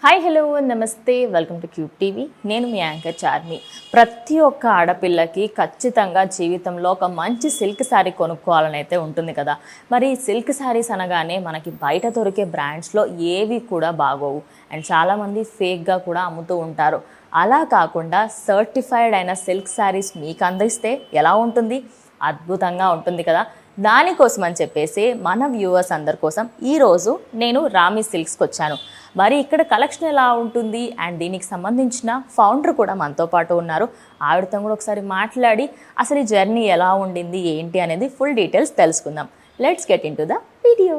Hi hello నమస్తే welcome to cube TV. నేను మీ anchor Charmi. ప్రతి ఒక్క ఆడపిల్లకి ఖచ్చితంగా జీవితంలో ఒక మంచి సిల్క్ శారీ కొనుక్కోవాలని అయితే ఉంటుంది కదా. మరి సిల్క్ శారీస్ అనగానే మనకి బయట దొరికే బ్రాండ్స్లో ఏవి కూడా బాగోవు అండ్ చాలామంది ఫేక్గా కూడా అమ్ముతూ ఉంటారు. అలా కాకుండా సర్టిఫైడ్ అయిన సిల్క్ శారీస్ మీకు అందిస్తే ఎలా ఉంటుంది? అద్భుతంగా ఉంటుంది కదా. దానికోసం అని చెప్పేసి మన వ్యూవర్స్ అందరి కోసం ఈరోజు నేను రామి సిల్క్స్కి వచ్చాను. మరి ఇక్కడ కలెక్షన్ ఎలా ఉంటుంది అండ్ దీనికి సంబంధించిన ఫౌండర్ కూడా మనతో పాటు ఉన్నారు. ఆవిడతో కూడా ఒకసారి మాట్లాడి అసలు ఈ జర్నీ ఎలా ఉండింది ఏంటి అనేది ఫుల్ డీటెయిల్స్ తెలుసుకుందాం. Let's get in to the video.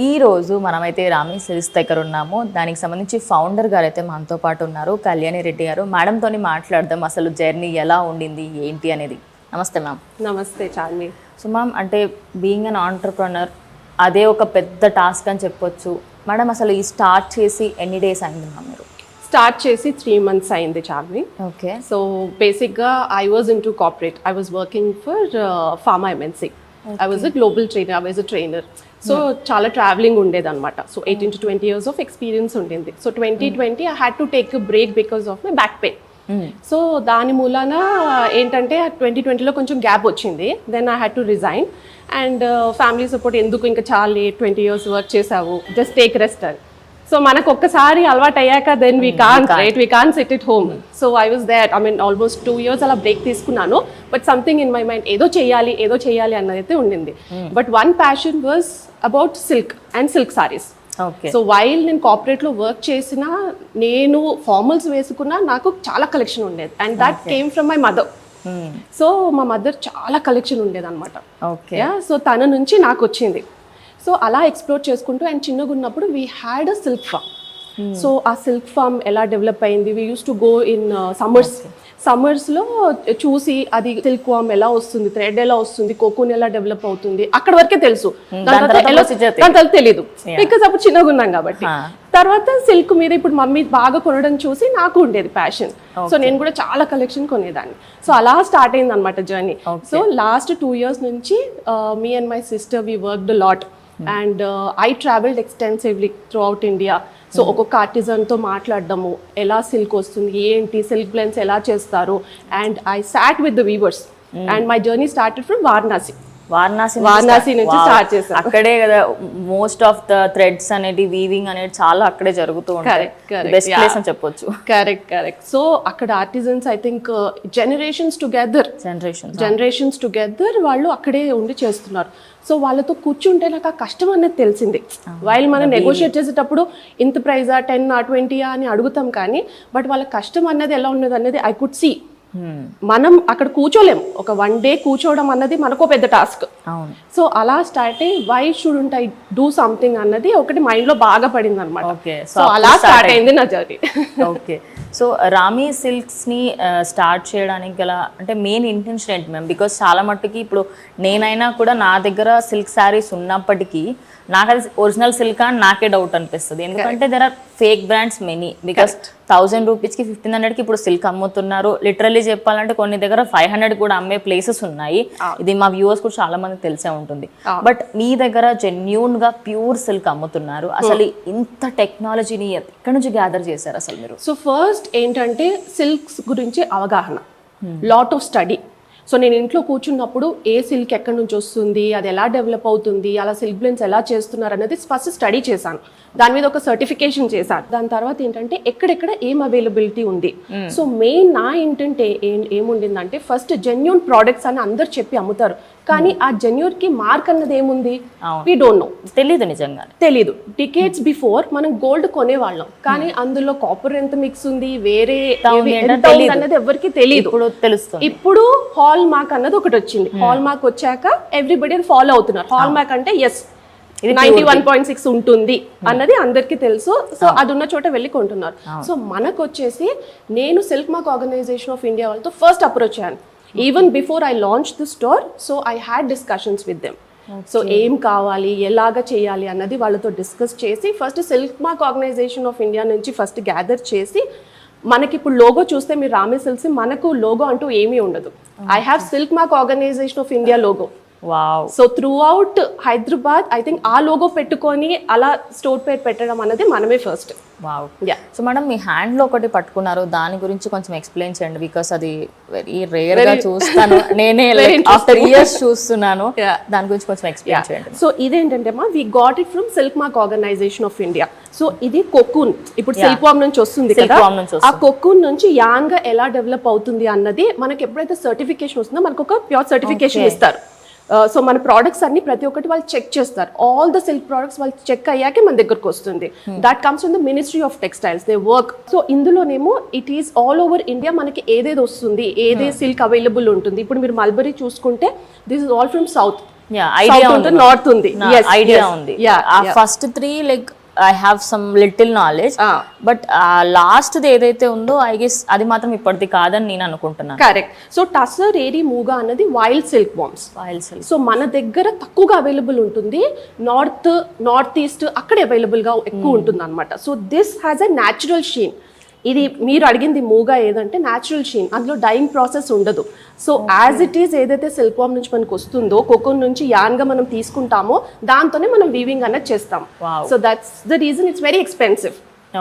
ఈరోజు మనమైతే రామి సిల్క్స్ దగ్గర ఉన్నాము. దానికి సంబంధించి ఫౌండర్ గారు అయితే మనతో పాటు ఉన్నారు, కళ్యాణి రెడ్డి గారు. మేడంతో మాట్లాడదాం అసలు జర్నీ ఎలా ఉండింది ఏంటి అనేది. నమస్తే మ్యామ్. నమస్తే చార్మి. సో మ్యామ్, అంటే బీయింగ్ అన్ ఆంటర్ప్రెనర్ అదే ఒక పెద్ద టాస్క్ అని చెప్పొచ్చు. మేడం అసలు ఈ స్టార్ట్ చేసి ఎన్ని డేస్ అయింది మ్యామ్? మీరు స్టార్ట్ చేసి 3 months అయింది చార్మి. ఓకే. సో బేసిక్గా I was into corporate. I was working for pharma MNC. I was a global trainer. I was a trainer. So చాలా ట్రావెలింగ్ ఉండేది అనమాట. So 18 to 20 years of experience ఉండింది. So 2020 I had to take a break because of my back pain. So దాని మూలాన ఏంటంటే 2020లో కొంచెం gap వచ్చింది. Then I had to resign and family support ఎందుకు, ఇంకా చాలా 20 years వర్క్ చేసావు, జస్ట్ టేక్ రెస్ట్ అని. సో మనకు ఒక్కసారి అలవాటు అయ్యాక then we can sit it home. So I was there. I mean almost 2 years అలా బ్రేక్ తీసుకున్నాను. But something in my mind ఏదో చేయాలి అన్నది అయితే ఉండింది. But one passion was about silk and silk saris. So while నేను కార్పొరేట్లో వర్క్ చేసినా, నేను ఫార్మల్స్ వేసుకున్నా, నాకు చాలా కలెక్షన్ ఉండేది. And that came from my mother. So మా మదర్ చాలా కలెక్షన్ ఉండేది అనమాట. సో తన నుంచి నాకు వచ్చింది. సో అలా ఎక్స్ప్లోర్ చేసుకుంటూ అండ్ చిన్నగా ఉన్నప్పుడు we had a silk farm. So ఆ సిల్క్ ఫామ్ ఎలా డెవలప్ అయింది, we use to go in సమ్మర్స్లో చూసి అది సిల్క్ వామ్ ఎలా వస్తుంది, థ్రెడ్ ఎలా వస్తుంది, కోకోన్ ఎలా డెవలప్ అవుతుంది, అక్కడ వరకే తెలుసు. దాని తర్వాత తెలీదు బికాస్ అప్పుడు చిన్నగా ఉన్నాం కాబట్టి. తర్వాత సిల్క్ మీద ఇప్పుడు మమ్మీ బాగా కొనడం చూసి నాకు ఉండేది ప్యాషన్. సో నేను కూడా చాలా కలెక్షన్ కొనేదాన్ని. సో అలా స్టార్ట్ అయింది అనమాట జర్నీ. సో లాస్ట్ 2 years నుంచి me and my sister we worked lot and I travelled extensively through out India. So ఒక్కొక్క ఆర్టిజన్తో మాట్లాడడము, ఎలా సిల్క్ వస్తుంది ఏంటి, సిల్క్ బ్లెండ్స్ ఎలా చేస్తారు. And I sat with the weavers and my journey started from Varanasi నుంచి start చేశాను. అక్కడే కదా మోస్ట్ ఆఫ్ ద థ్రెడ్స్ అనేది, వీవింగ్ అనేది చాలా అక్కడే జరుగుతూ ఉంటాయి. బెస్ట్ ప్లేస్ అని చెప్పొచ్చు. కరెక్ట్. సో అక్కడ artisans I think generations together వాళ్ళు అక్కడే ఉండి చేస్తున్నారు. సో వాళ్ళతో కూర్చుంటే నాకు ఆ కష్టం అనేది తెలిసింది. వైల్ మనం నెగోషియేట్ చేసేటప్పుడు ఇంత ప్రైజా, 10 or 20 అని అడుగుతాం, కానీ బట్ వాళ్ళ కష్టం అన్నది ఎలా ఉన్నది అనేది ఐ కుడ్ సీ. మనం అక్కడ కూర్చోలేం. ఒక 1 day కూర్చోవడం అన్నది మనకో పెద్ద టాస్క్. సో అలా స్టార్ట్ అయ్యి why shouldn't I do something అన్నది ఒకటి మైండ్ లో బాగా పడింది అనమాట. సో అలా స్టార్ట్ అయింది నా జర్నీ. ఓకే. సో రామి సిల్క్స్ ని స్టార్ట్ చేయడానికి గల అంటే మెయిన్ ఇంటెన్షన్ ఏంటి మ్యామ్? బికాస్ చాలా మట్టుకి ఇప్పుడు నేనైనా కూడా నా దగ్గర సిల్క్ శారీస్ ఉన్నప్పటికీ నాకు అది ఒరిజినల్ సిల్క్ అని నాకే డౌట్ అనిపిస్తుంది. ఎందుకంటే there are fake brands many. Because 1000 రూపీస్కి 1500కి ఇప్పుడు సిల్క్ అమ్ముతున్నారు. లిటరల్లీ చెప్పాలంటే కొన్ని దగ్గర 500 కూడా అమ్మే ప్లేసెస్ ఉన్నాయి. ఇది మా వ్యూవర్స్ కూడా చాలా మందికి తెలిసే ఉంటుంది. బట్ మీ దగ్గర జెన్యూన్ గా ప్యూర్ సిల్క్ అమ్ముతున్నారు. అసలు ఇంత టెక్నాలజీని ఎక్కడి నుంచి గ్యాదర్ చేశారు అసలు మీరు? సో ఫస్ట్ ఏంటంటే సిల్క్స్ గురించి అవగాహన, లాట్ ఆఫ్ స్టడీ. సో నేను ఇంట్లో కూర్చున్నప్పుడు ఏ సిల్క్ ఎక్కడి నుంచి వస్తుంది, అది ఎలా డెవలప్ అవుతుంది, అలా సిల్క్ బ్లెండ్స్ ఎలా చేస్తున్నారు అనేది ఫస్ట్ స్టడీ చేశాను. దాని మీద ఒక సర్టిఫికేషన్ చేశాను. దాని తర్వాత ఏంటంటే ఎక్కడెక్కడ ఏం అవైలబిలిటీ ఉంది. సో మెయిన్ నా ఇంటెంట్ ఏముండిందంటే ఫస్ట్ జెన్యూన్ ప్రోడక్ట్స్ అని అందరు చెప్పి అమ్ముతారు, కానీ ఆ జెన్యూన్ కి మార్క్ అన్నది ఏముంది వి డోంట్ నో. నిజంగా తెలీదు. డికేట్స్ బిఫోర్ మనం గోల్డ్ కొనేవాళ్ళం, కానీ అందులో కాపర్ ఎంత మిక్స్ ఉంది, వేరే అన్నది ఎవరికి తెలియదు. ఇప్పుడు హాల్ మార్క్ అన్నది ఒకటి వచ్చింది. హాల్ మార్క్ వచ్చాక ఎవ్రీబడి ఫాలో అవుతున్నారు. హాల్ మార్క్ అంటే ఎస్ ఇది 91.6 ఉంటుంది అన్నది అందరికీ తెలుసు. సో అది ఉన్న చోట వెళ్ళి కొంటున్నారు. సో మనకు వచ్చేసి నేను Silk mark organisation of India వాళ్ళతో ఫస్ట్ అప్రోచ్ అయ్యాను. Even before I launch the store, so I had discussions with them. So ఏం కావాలి, ఎలాగ చేయాలి అన్నది వాళ్ళతో డిస్కస్ చేసి first Silk mark organisation of India నుంచి ఫస్ట్ గ్యాదర్ చేసి, మనకి ఇప్పుడు లోగో చూస్తే మీరు రామే సిల్క్స్, మనకు లోగో అంటూ ఏమీ ఉండదు. I have silk mark organisation of India logo. Wow. So throughout Hyderabad I think ఆ లోగో పెట్టుకొని అలా స్టోర్ పేరు పెట్టడం అనేది మనమే first. Wow. Yeah. So madam మీ హ్యాండ్లో ఒకటి పట్టుకున్నారు, దాని గురించి కొంచెం ఎక్స్ప్లెయిన్ చేయండి. బికాస్ అది వెరీ రేర్ గా చూస్తాను నేనే, ఆఫ్టర్ ఇయర్స్ చూస్తున్నాను. దాని గురించి కొంచెం ఎక్స్ప్లెయిన్ చేయండి. సో ఇదేంటంటే మా we got it from Silk mark organisation of India. So ఇది కొకూన్, ఇప్పుడు సిల్క్ వామ్ నుంచి వస్తుంది కదా, ఆ కొకూన్ నుంచి యాన్ గా ఎలా డెవలప్ అవుతుంది అన్నది మనకి ఎప్పుడైతే సర్టిఫికేషన్ వస్తుందో మనకు ఒక ప్యూర్ సర్టిఫికేషన్ ఇస్తారు. సో మన ప్రోడక్ట్స్ అన్ని ప్రతి ఒక్కటి వాళ్ళు చెక్ చేస్తారు. ఆల్ ద సిల్క్ ప్రోడక్ట్స్ వాళ్ళు చెక్ అయ్యాకే మన దగ్గరకు వస్తుంది. That comes from the ministry of textiles, they work. So ఇందులోనేమో it is all over India మనకి ఏదేది వస్తుంది, ఏదే సిల్క్ అవైలబుల్ ఉంటుంది. ఇప్పుడు మీరు మల్బరీ చూసుకుంటే this is all from south, idea ఉంది, నార్త్ ఉంది, ఐడియా ఉంది. First 3 like I have some little knowledge, but last ఏదైతే ఉందో ఐ గెస్ అది మాత్రం ఇప్పటిది కాదని నేను అనుకుంటున్నాను. కరెక్ట్. సో టస్సర్, ఏరీ, మూగా అన్నది wild silk worms. Wild silk. So మన దగ్గర తక్కువగా అవైలబుల్ ఉంటుంది, నార్త్ ఈస్ట్ అక్కడ అవైలబుల్ గా ఎక్కువ ఉంటుంది అనమాట. So this has a natural Shein. ఇది మీరు అడిగింది మూగా ఏదంటే న్యాచురల్ షీన్, అందులో డైయింగ్ ప్రాసెస్ ఉండదు. సో యాజ్ ఇట్ ఈస్ ఏదైతే సిల్క్ వామ్ నుంచి మనకు వస్తుందో, కోకోన్ నుంచి యాన్ గా మనం తీసుకుంటామో దాంతోనే మనం వీవింగ్ అనేది చేస్తాం. So that's the reason it's very expensive.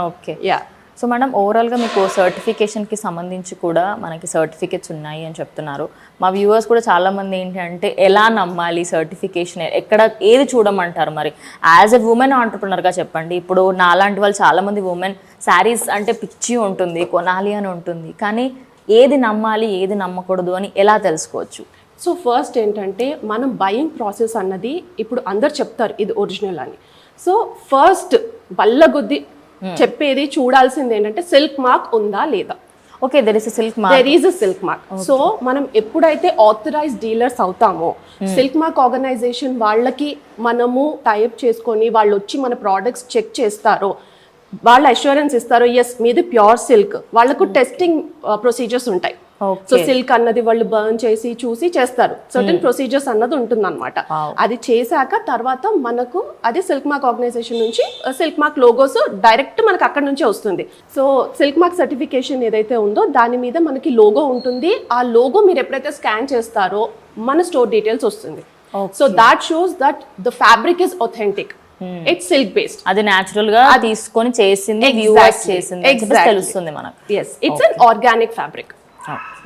Okay. Yeah. So madam ఓవరాల్గా మీకు సర్టిఫికేషన్కి సంబంధించి కూడా మనకి సర్టిఫికేట్స్ ఉన్నాయి అని చెప్తున్నారు. మా వ్యూవర్స్ కూడా చాలామంది ఏంటంటే ఎలా నమ్మాలి సర్టిఫికేషన్, ఎక్కడ ఏది చూడమంటారు? మరి యాజ్ ఎ ఉమెన్ ఆంటర్ప్రినర్గా చెప్పండి. ఇప్పుడు నాలాంటి వాళ్ళు చాలామంది ఉమెన్ శారీస్ అంటే పిచ్చి ఉంటుంది, కొనాలి అని ఉంటుంది, కానీ ఏది నమ్మాలి ఏది నమ్మకూడదు అని ఎలా తెలుసుకోవచ్చు? సో ఫస్ట్ ఏంటంటే మనం బయింగ్ ప్రాసెస్ అన్నది ఇప్పుడు అందరు చెప్తారు ఇది ఒరిజినల్ అని. సో ఫస్ట్ బల్లగొద్ది చెప్పేది చూడాల్సింది ఏంటంటే సిల్క్ మార్క్ ఉందా లేదా. Okay, there is a silk mark. There is a silk mark. So మనం ఎప్పుడైతే ఆథరైజ్డ్ డీలర్స్ అవుతామో, సిల్క్ మార్క్ ఆర్గనైజేషన్ వాళ్ళకి మనము టైప్ చేసుకొని వాళ్ళు వచ్చి మన ప్రోడక్ట్స్ చెక్ చేస్తారో, వాళ్ళు అష్యూరెన్స్ ఇస్తారో ఎస్ మీది ప్యూర్ సిల్క్, వాళ్ళకు టెస్టింగ్ ప్రొసీజర్స్ ఉంటాయి. సో సిల్క్ అన్నది వాళ్ళు బర్న్ చేసి చూసి చేస్తారు, సర్టన్ ప్రొసీజర్స్ అన్నది ఉంటుంది అనమాట. అది చేశాక తర్వాత మనకు అది సిల్క్ మార్క్ ఆర్గనైజేషన్ నుంచి సిల్క్ మార్క్ లోగోస్ డైరెక్ట్ మనకు అక్కడ నుంచే వస్తుంది. సో సిల్క్ మార్క్ సర్టిఫికేషన్ ఏదైతే ఉందో దాని మీద మనకి లోగో ఉంటుంది. ఆ లోగో మీరు ఎప్పుడైతే స్కాన్ చేస్తారో మన స్టోర్ డీటెయిల్స్ వస్తుంది. So that shows that the fabric is authentic, it's silk based. అది న్యాచురల్ గా తీసుకొని చేసింది, వ్యూవర్స్ చేసింది తెలుస్తుంది మనకు. yes, it's an organic fabric.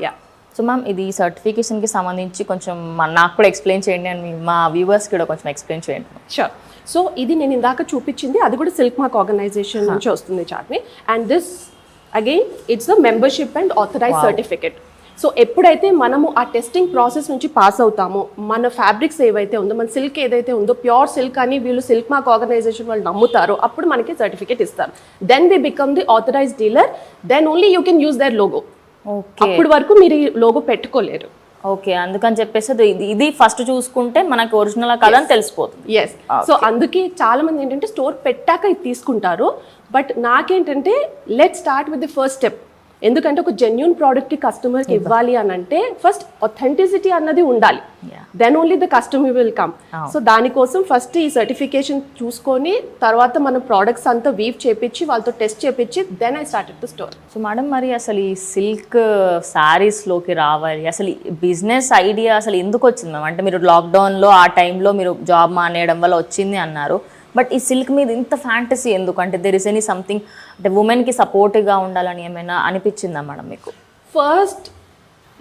Yeah. So ma'am ఇది సర్టిఫికేషన్కి సంబంధించి కొంచెం నాకు కూడా ఎక్స్ప్లెయిన్ చేయండి అండ్ మా వ్యూవర్స్కి కూడా కొంచెం ఎక్స్ప్లెయిన్ చేయండి. షూర్. సో ఇది నేను ఇందాక చూపించింది అది కూడా సిల్క్ మార్క్ ఆర్గనైజేషన్ నుంచి వస్తుంది చాట్ని. And this again it's the membership and authorise certificate. So ఎప్పుడైతే మనము ఆ టెస్టింగ్ ప్రాసెస్ నుంచి పాస్ అవుతామో, మన ఫ్యాబ్రిక్స్ ఏవైతే ఉందో, మన సిల్క్ ఏదైతే ఉందో ప్యూర్ సిల్క్ అని వీళ్ళు సిల్క్ మార్క్ ఆర్గనైజేషన్ వాళ్ళు నమ్ముతారో అప్పుడు మనకి సర్టిఫికేట్ ఇస్తారు. Then we become the authorise dealer, then only you can use their logo. అప్పటి వరకు మీరు ఈ లోగో పెట్టుకోలేరు. ఓకే, అందుకని చెప్పేసి ఇది ఫస్ట్ చూసుకుంటే మనకి ఒరిజినల్ కాదని తెలిసిపోతుంది. ఎస్. సో అందుకే చాలా మంది ఏంటంటే స్టోర్ పెట్టాక ఇది తీసుకుంటారు. బట్ నాకేంటంటే let start with the first step. ఎందుకంటే ఒక జెన్యూన్ ప్రోడక్ట్ కి కస్టమర్కి ఇవ్వాలి అని అంటే ఫస్ట్ అథెంటిసిటీ అన్నది ఉండాలి, then only the customer will come. So దానికోసం ఫస్ట్ ఈ సర్టిఫికేషన్ చూసుకొని తర్వాత మన ప్రోడక్ట్స్ అంతా వీవ్ చేపించి వాళ్ళతో టెస్ట్ చేపించి then I started to store. So madam మరి అసలు ఈ సిల్క్ శారీస్లోకి రావాలి, అసలు బిజినెస్ ఐడియా అసలు ఎందుకు వచ్చింది మ్యామ్? అంటే మీరు లాక్డౌన్లో ఆ టైంలో మీరు జాబ్ మానేయడం వల్ల వచ్చింది అన్నారు, బట్ ఈ సిల్క్ మీద ఇంత ఫ్యాంటసీ ఎందుకు? అంటే దెర్ ఇస్ ఎనీ సంథింగ్ అంటే ఉమెన్కి సపోర్టివ్గా ఉండాలని ఏమైనా అనిపించిందా మేడం మీకు? First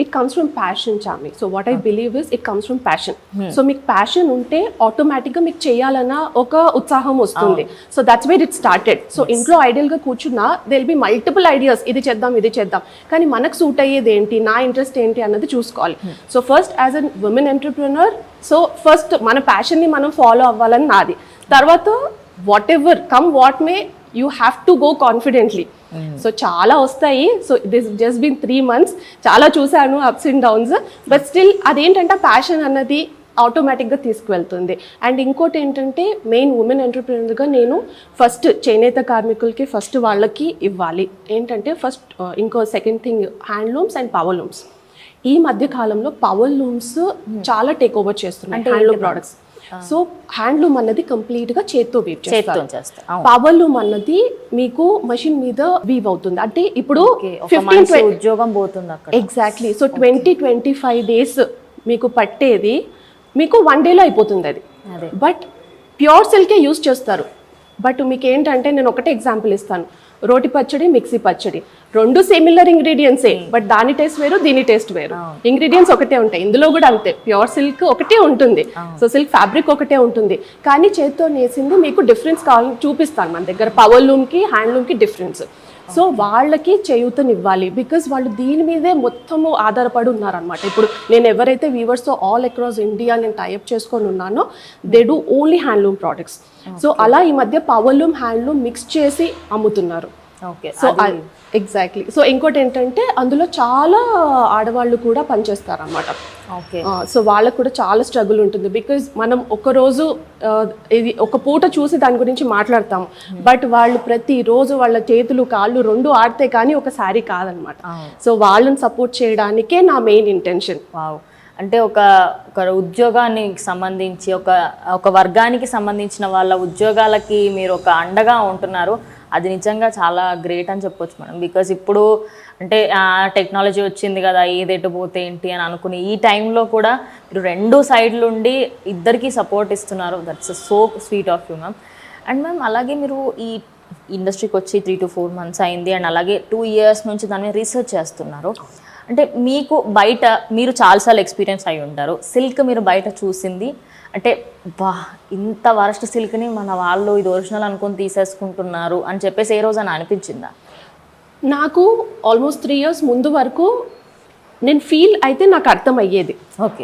it comes from passion చామి. So what I believe is it comes from passion. So మీకు ప్యాషన్ ఉంటే ఆటోమేటిక్గా మీకు చేయాలన్న ఒక ఉత్సాహం వస్తుంది. So that's where it started. So ఇంట్లో ఐడియల్గా కూర్చున్నా they will be multiple ideas, ఇది చేద్దాం ఇది చేద్దాం, కానీ మనకు సూట్ అయ్యేది ఏంటి, నా ఇంట్రెస్ట్ ఏంటి అన్నది చూసుకోవాలి. So first as an women entrepreneur, so first మన ప్యాషన్ని మనం ఫాలో అవ్వాలని నాది. తర్వాత whatever come what may you have to go confidently. So చాలా వస్తాయి. So this just been 3 months, చాలా చూశాను ups and downs, but still అదేంటంటే ప్యాషన్ అన్నది ఆటోమేటిక్గా తీసుకువెళ్తుంది. అండ్ ఇంకోటి ఏంటంటే మెయిన్ ఉమెన్ ఎంటర్ప్రెన్యూర్గా నేను ఫస్ట్ చేనేత కార్మికులకి ఫస్ట్ వాళ్ళకి ఇవ్వాలి ఏంటంటే ఫస్ట్ ఇంకో second thing handlooms and power looms. ఈ మధ్య కాలంలో పవర్ లూమ్స్ చాలా టేక్ ఓవర్ చేస్తున్నాయి హ్యాండ్లూమ్ ప్రోడక్ట్స్. సో హ్యాండ్లూమ్ అన్నది కంప్లీట్ గా చేత్తో వీవ్ చేస్తారు. పవర్ లూమ్ అన్నది మీకు మెషిన్ మీద వీవ్ అవుతుంది. అంటే ఇప్పుడు ఉద్యోగం పోతుంది అక్కడ. ఎగ్జాక్ట్లీ. సో 20-25 days మీకు పట్టేది మీకు 1 dayలో అయిపోతుంది అది. బట్ ప్యూర్ సిల్కే యూజ్ చేస్తారు. బట్ మీకు ఏంటంటే నేను ఒకటే ఎగ్జాంపుల్ ఇస్తాను. రోటి పచ్చడి, మిక్సీ పచ్చడి రెండు సిమిలర్ ఇంగ్రీడియంట్సే, బట్ దాని టేస్ట్ వేరు, దీని టేస్ట్ వేరు. ఇంగ్రీడియంట్స్ ఒకటే ఉంటాయి. ఇందులో కూడా అంతే. ప్యూర్ సిల్క్ ఒకటే ఉంటుంది, సో సిల్క్ ఫ్యాబ్రిక్ ఒకటే ఉంటుంది, కానీ చేత్తో నేసింది మీకు డిఫరెన్స్ కావాలని చూపిస్తాను. మన దగ్గర పవర్ లూమ్కి హ్యాండ్లూమ్కి డిఫరెన్స్. సో వాళ్ళకి చేయూతనివ్వాలి, బికాజ్ వాళ్ళు దీని మీదే మొత్తము ఆధారపడి ఉన్నారనమాట. ఇప్పుడు నేను ఎవరైతే వీవర్స్తో ఆల్ అక్రాస్ ఇండియా నేను టైఅప్ చేసుకొని ఉన్నానో they do only handloom products. So అలా ఈ మధ్య పవర్ లూమ్ హ్యాండ్లూమ్ మిక్స్ చేసి అమ్ముతున్నారు. So exactly. సో ఇంకోటి ఏంటంటే అందులో చాలా ఆడవాళ్ళు కూడా పనిచేస్తారు అనమాట. సో వాళ్ళకు కూడా చాలా స్ట్రగుల్ ఉంటుంది, బికాజ్ మనం ఒకరోజు ఇది ఒక పూట చూసి దాని గురించి మాట్లాడతాము, బట్ వాళ్ళు ప్రతిరోజు వాళ్ళ చేతులు కాళ్ళు రెండు ఆడితే కానీ ఒక శారీ కాదనమాట. సో వాళ్ళని సపోర్ట్ చేయడానికే నా మెయిన్ ఇంటెన్షన్. అంటే ఒక ఉద్యోగానికి సంబంధించి ఒక వర్గానికి సంబంధించిన వాళ్ళ ఉద్యోగాలకి మీరు ఒక అండగా ఉంటున్నారు. అది నిజంగా చాలా గ్రేట్ అని చెప్పొచ్చు మేడం. బికాజ్ ఇప్పుడు అంటే టెక్నాలజీ వచ్చింది కదా, ఏది ఎటు పోతే ఏంటి అని అనుకుని ఈ టైంలో కూడా మీరు రెండు సైడ్లు ఉండి ఇద్దరికి సపోర్ట్ ఇస్తున్నారు. That's so sweet of you ma'am. And ma'am అలాగే మీరు ఈ ఇండస్ట్రీకి వచ్చి 3 to 4 months అయింది, అండ్ అలాగే 2 years నుంచి దాని మీద రీసెర్చ్ చేస్తున్నారు. అంటే మీకు బయట మీరు చాలాసార్లు ఎక్స్పీరియన్స్ అయి ఉంటారు. సిల్క్ మీరు బయట చూసింది అంటే ఇంత వరస్ట్ సిల్క్ని మన వాళ్ళు ఇది ఒరిజినల్ అనుకొని తీసేసుకుంటున్నారు అని చెప్పేసి ఏ రోజు అని అనిపించిందా? నాకు ఆల్మోస్ట్ 3 years ముందు వరకు నేను ఫీల్ అయితే నాకు అర్థమయ్యేది.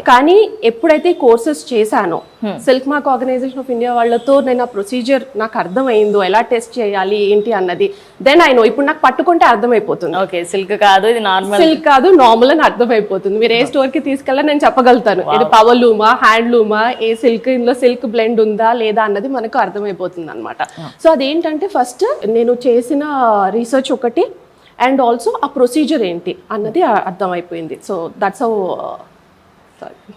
కానీ ఎప్పుడైతే కోర్సెస్ చేశానో Silk mark organisation of India వాళ్ళతో నేను ఆ ప్రొసీజర్ నాకు అర్థమైందో ఎలా టెస్ట్ చేయాలి ఏంటి అన్నది, దెన్ ఐ నో. ఇప్పుడు నాకు పట్టుకుంటే అర్థమైపోతుంది. ఓకే, సిల్క్ కాదు ఇది నార్మల్, సిల్క్ కాదు నార్మల్ అని అర్థమైపోతుంది. మీరు ఏ స్టోర్కి తీసుకెళ్ళా నేను చెప్పగలుగుతాను ఇది పవర్ లూమా హ్యాండ్లూమా, ఏ సిల్క్ ఇందులో సిల్క్ బ్లెండ్ ఉందా లేదా అన్నది మనకు అర్థమైపోతుంది అనమాట. సో అదేంటంటే ఫస్ట్ నేను చేసిన రీసెర్చ్ ఒకటి, అండ్ ఆల్సో ఆ ప్రొసీజర్ ఏంటి అన్నది అర్థమైపోయింది. So that's how.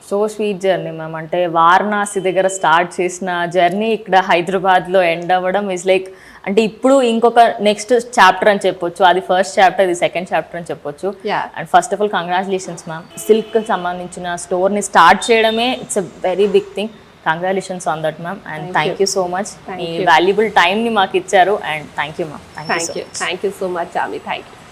So sweet journey ma'am. అంటే వారణాసి దగ్గర స్టార్ట్ చేసిన జర్నీ ఇక్కడ హైదరాబాద్లో ఎండ్ అవ్వడం ఇస్ లైక్, అంటే ఇప్పుడు ఇంకొక నెక్స్ట్ చాప్టర్ అని చెప్పొచ్చు. అది ఫస్ట్ చాప్టర్, ఇది సెకండ్ చాప్టర్ అని చెప్పొచ్చు. And first of all congratulations ma'am. Silk సంబంధించిన స్టోర్ని స్టార్ట్ చేయడమే it's a very big thing. Congratulations on that ma'am, and thank you so much. మీ వాల్యుబుల్ టైంని మాకు ఇచ్చారు, and thank you ma'am. Thank you so much ఆమి. Thank you.